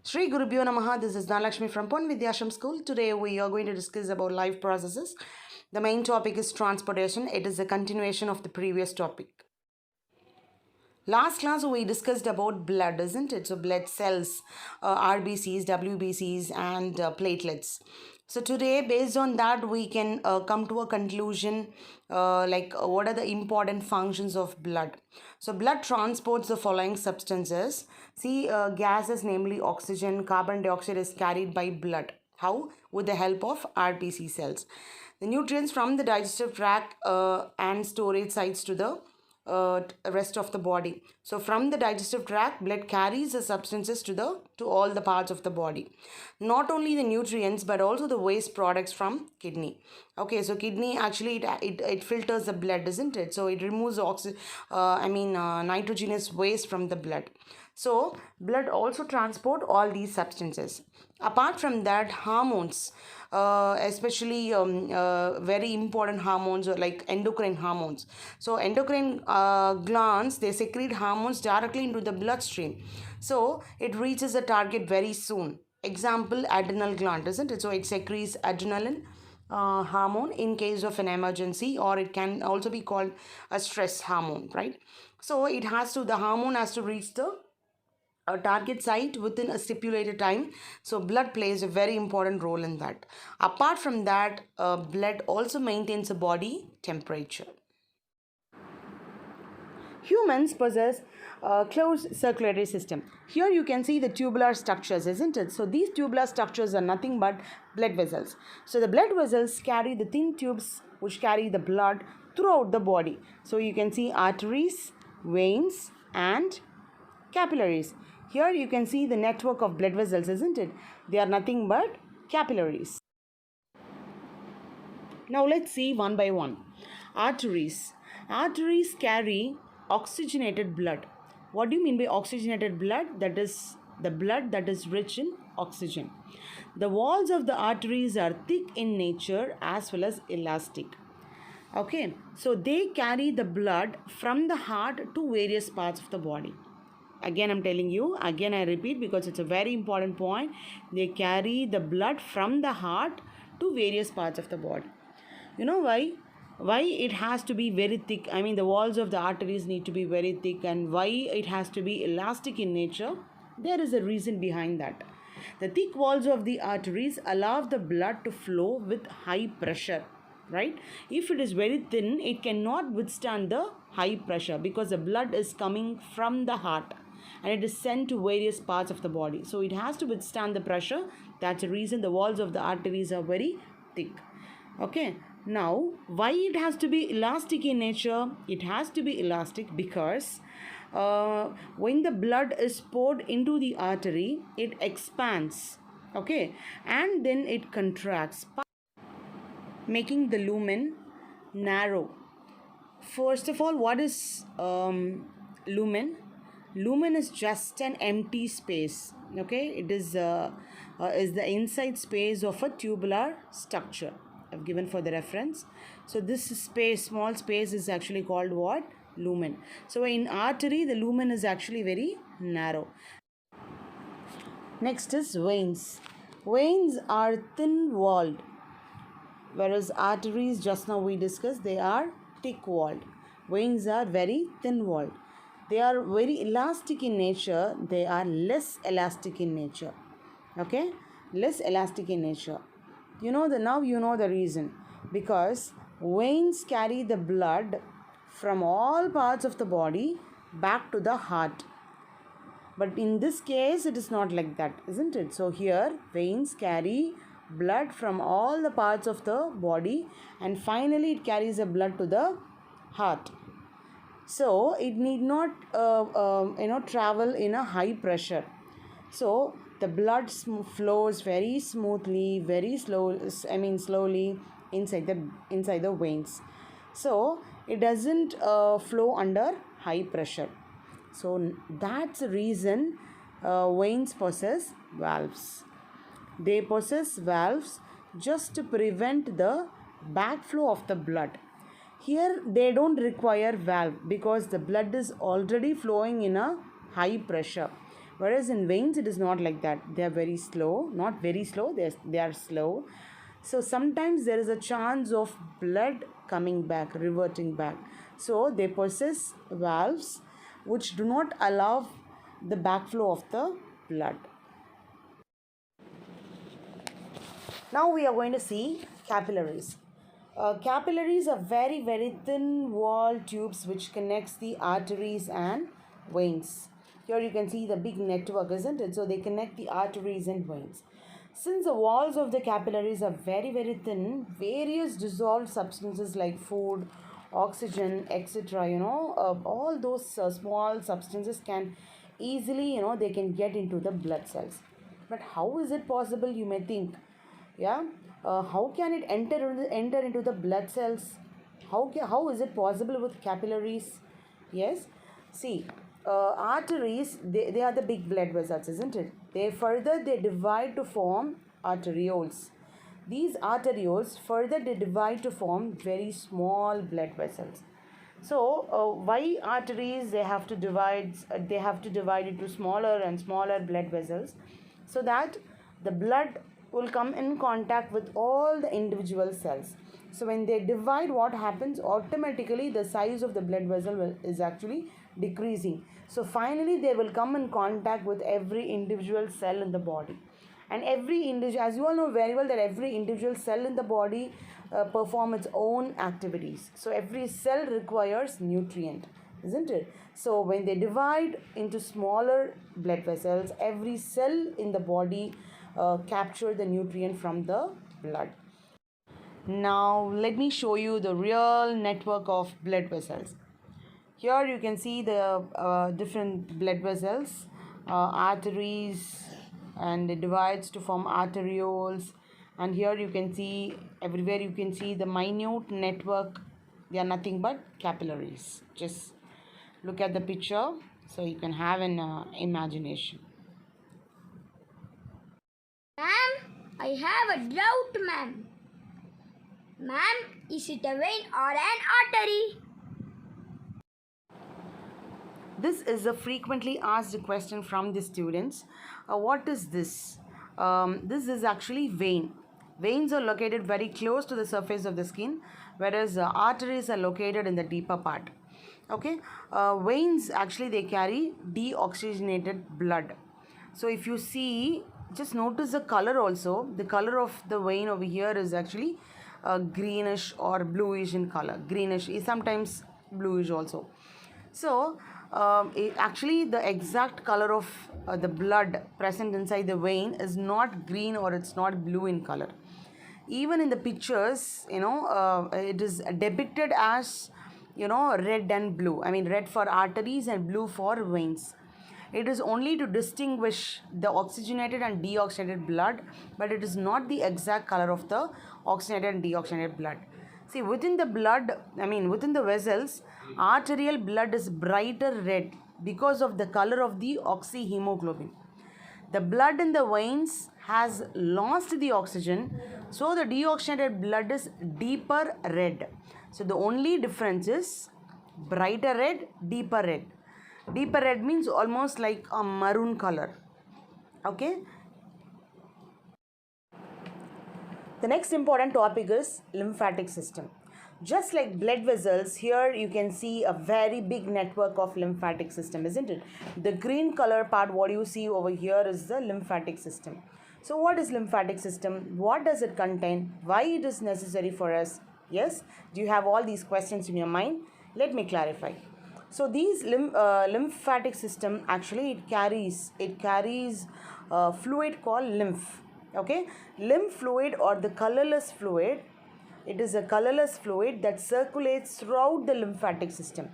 Shri Gurubhyo Namaha. This is Dhanalakshmi from Pon Vidyashram School. Today we are going to discuss about life processes. The main topic is transportation. It is a continuation of the previous topic. Last class we discussed about blood, isn't it? So blood cells, RBCs, WBCs and platelets. So today based on that we can come to a conclusion what are the important functions of blood. So blood transports the following substances. See, gases, namely oxygen, carbon dioxide is carried by blood. How? With the help of RBC cells. The nutrients from the digestive tract and storage sites to the rest of the body. So from the digestive tract, blood carries the substances to all the parts of the body. Not only the nutrients but also the waste products from kidney. Okay, so kidney actually it filters the blood, isn't it? So it removes nitrogenous waste from the blood. So blood also transport all these substances. Apart from that, hormones, especially very important hormones like endocrine hormones. So endocrine glands, they secrete hormones directly into the bloodstream. So it reaches the target very soon. Example, adrenal gland, isn't it? So it secretes adrenaline hormone in case of an emergency, or it can also be called a stress hormone, right? So the hormone has to reach the target site within a stipulated time. So blood plays a very important role in that. Apart from that, blood also maintains a body temperature. Humans possess a closed circulatory system. Here you can see the tubular structures, isn't it? So these tubular structures are nothing but blood vessels. So the blood vessels carry the thin tubes which carry the blood throughout the body. So you can see arteries, veins and capillaries. Here you can see the network of blood vessels, isn't it? They are nothing but capillaries. Now let's see one by one. Arteries. Arteries carry oxygenated blood. What do you mean by oxygenated blood? That is the blood that is rich in oxygen. The walls of the arteries are thick in nature as well as elastic. Okay, so they carry the blood from the heart to various parts of the body. Again, I'm telling you, again I repeat because it's a very important point. They carry the blood from the heart to various parts of the body. You know why? Why it has to be very thick? I mean, the walls of the arteries need to be very thick, and why it has to be elastic in nature? There is a reason behind that. The thick walls of the arteries allow the blood to flow with high pressure, right? If it is very thin, it cannot withstand the high pressure because the blood is coming from the heart and it is sent to various parts of the body. So it has to withstand the pressure. That's the reason the walls of the arteries are very thick. Okay. Now, why it has to be elastic in nature? It has to be elastic because when the blood is poured into the artery, it expands. Okay. And then it contracts, making the lumen narrow. First of all, what is lumen? Lumen is just an empty space. Okay, it is the inside space of a tubular structure. I've given for the reference. So this space, small space, is actually called what? Lumen. So in artery, the lumen is actually very narrow. Next is veins. Veins are thin-walled, whereas arteries, just now we discussed, they are thick-walled. Veins are very thin-walled. They are very elastic in nature. They are less elastic in nature. Okay? Less elastic in nature. Now you know the reason. Because veins carry the blood from all parts of the body back to the heart. But in this case, it is not like that, isn't it? So here, veins carry blood from all the parts of the body and finally it carries the blood to the heart. So it need not travel in a high pressure. So the blood flows very smoothly, very slowly inside the veins. So it doesn't flow under high pressure. So that's the reason veins possess valves. They possess valves just to prevent the backflow of the blood. Here they don't require valve because the blood is already flowing in a high pressure. Whereas in veins, it is not like that. They are very slow, not very slow, they are slow. So sometimes there is a chance of blood coming back, reverting back. So they possess valves which do not allow the backflow of the blood. Now we are going to see capillaries. Capillaries are very, very thin wall tubes which connects the arteries and veins. Here you can see the big network, isn't it? So they connect the arteries and veins. Since the walls of the capillaries are very, very thin, various dissolved substances like food, oxygen, etc., all those small substances can easily, they can get into the blood cells. But how is it possible, you may think? Yeah, how can it enter into the blood cells? How is it possible with capillaries? Yes, see, arteries, they are the big blood vessels, isn't it? They divide to form arterioles. These arterioles further they divide to form very small blood vessels. So why arteries they have to divide into smaller and smaller blood vessels, so that the blood will come in contact with all the individual cells. So when they divide, what happens? Automatically the size of the blood vessel is actually decreasing. So finally they will come in contact with every individual cell in the body. And every individual, as you all know very well, that every individual cell in the body perform its own activities. So every cell requires nutrient, isn't it? So when they divide into smaller blood vessels, every cell in the body capture the nutrient from the blood. Now let me show you the real network of blood vessels. Here you can see the different blood vessels, arteries, and it divides to form arterioles. And here you can see, everywhere you can see the minute network. They are nothing but capillaries. Just look at the picture so you can have an imagination. Ma'am, I have a doubt, ma'am. Ma'am, is it a vein or an artery? This is a frequently asked question from the students. What is this? This is actually vein. Veins are located very close to the surface of the skin, whereas arteries are located in the deeper part. Okay, veins actually they carry deoxygenated blood. So if you see, just notice the color also. The color of the vein over here is actually greenish or bluish in color. Greenish is sometimes bluish also. So actually the exact color of the blood present inside the vein is not green or it's not blue in color. Even in the pictures, it is depicted as, red and blue. I mean, red for arteries and blue for veins. It is only to distinguish the oxygenated and deoxygenated blood, but it is not the exact color of the oxygenated and deoxygenated blood. See, within the vessels, arterial blood is brighter red because of the color of the oxyhemoglobin. The blood in the veins has lost the oxygen, so the deoxygenated blood is deeper red. So the only difference is brighter red, deeper red. Deeper red means almost like a maroon color. Okay. The next important topic is lymphatic system. Just like blood vessels, here you can see a very big network of lymphatic system, isn't it? The green color part, what you see over here is the lymphatic system. So what is lymphatic system? What does it contain? Why it is necessary for us? Yes, do you have all these questions in your mind? Let me clarify. So these lymphatic system actually it carries fluid called lymph. Okay, lymph fluid or the colorless fluid, it is a colorless fluid that circulates throughout the lymphatic system.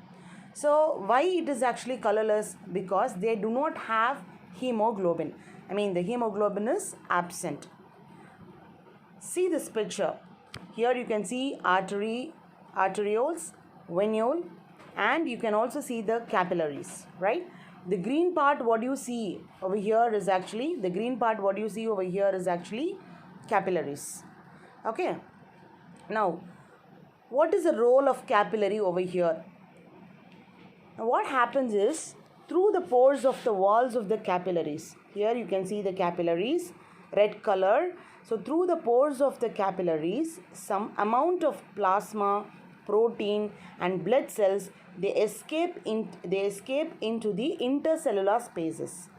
So why it is actually colorless? Because they do not have hemoglobin. I mean, the hemoglobin is absent. See this picture. Here you can see arterioles, venule, and you can also see the capillaries, right? The green part what you see over here is actually capillaries. Okay. Now, what is the role of capillary over here? Now, what happens is through the pores of the walls of the capillaries. Here you can see the capillaries, red color. So through the pores of the capillaries, some amount of plasma, protein and blood cells, they escape into the intercellular spaces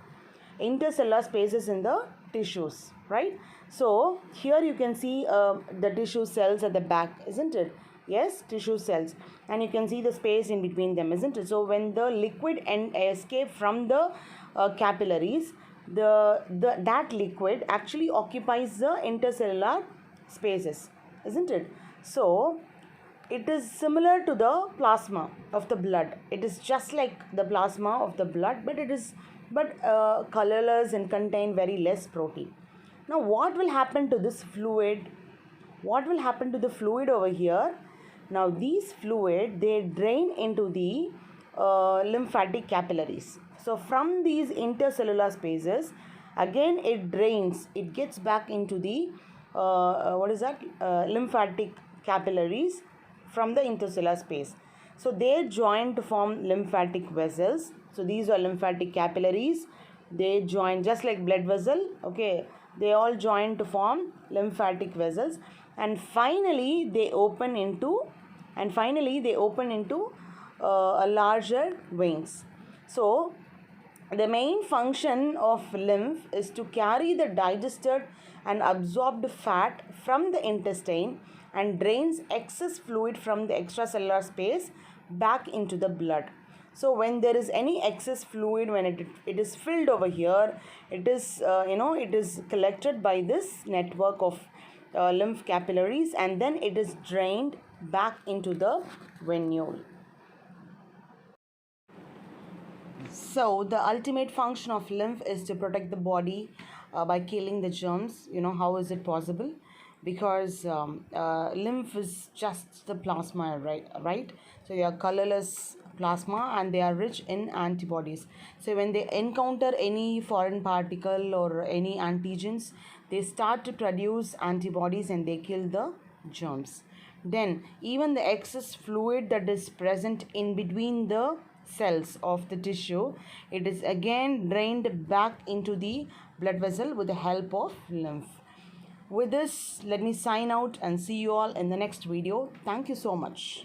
in the tissues, right? So here you can see the tissue cells at the back, isn't it? Yes, tissue cells, and you can see the space in between them, isn't it? So when the liquid escape from the capillaries, that liquid actually occupies the intercellular spaces, isn't it? So it is similar to the plasma of the blood. It is just like the plasma of the blood, but it is colorless and contain very less protein. Now what will happen to this fluid? What will happen to the fluid over here? Now these fluid, they drain into the lymphatic capillaries. So from these intercellular spaces, again it drains, it gets back into the lymphatic capillaries from the intercellular space. So they join to form lymphatic vessels. So these are lymphatic capillaries. They join just like blood vessel. Okay, they all join to form lymphatic vessels, and finally they open into a larger veins. So the main function of lymph is to carry the digested and absorbed fat from the intestine and drains excess fluid from the extracellular space back into the blood. So when there is any excess fluid, when it is filled over here, it is it is collected by this network of lymph capillaries, and then it is drained back into the venule. So the ultimate function of lymph is to protect the body by killing the germs. How is it possible? Because lymph is just the plasma, right? So they are colorless plasma and they are rich in antibodies. So when they encounter any foreign particle or any antigens, they start to produce antibodies and they kill the germs. Then even the excess fluid that is present in between the cells of the tissue, it is again drained back into the blood vessel with the help of lymph. With this, let me sign out and see you all in the next video. Thank you so much.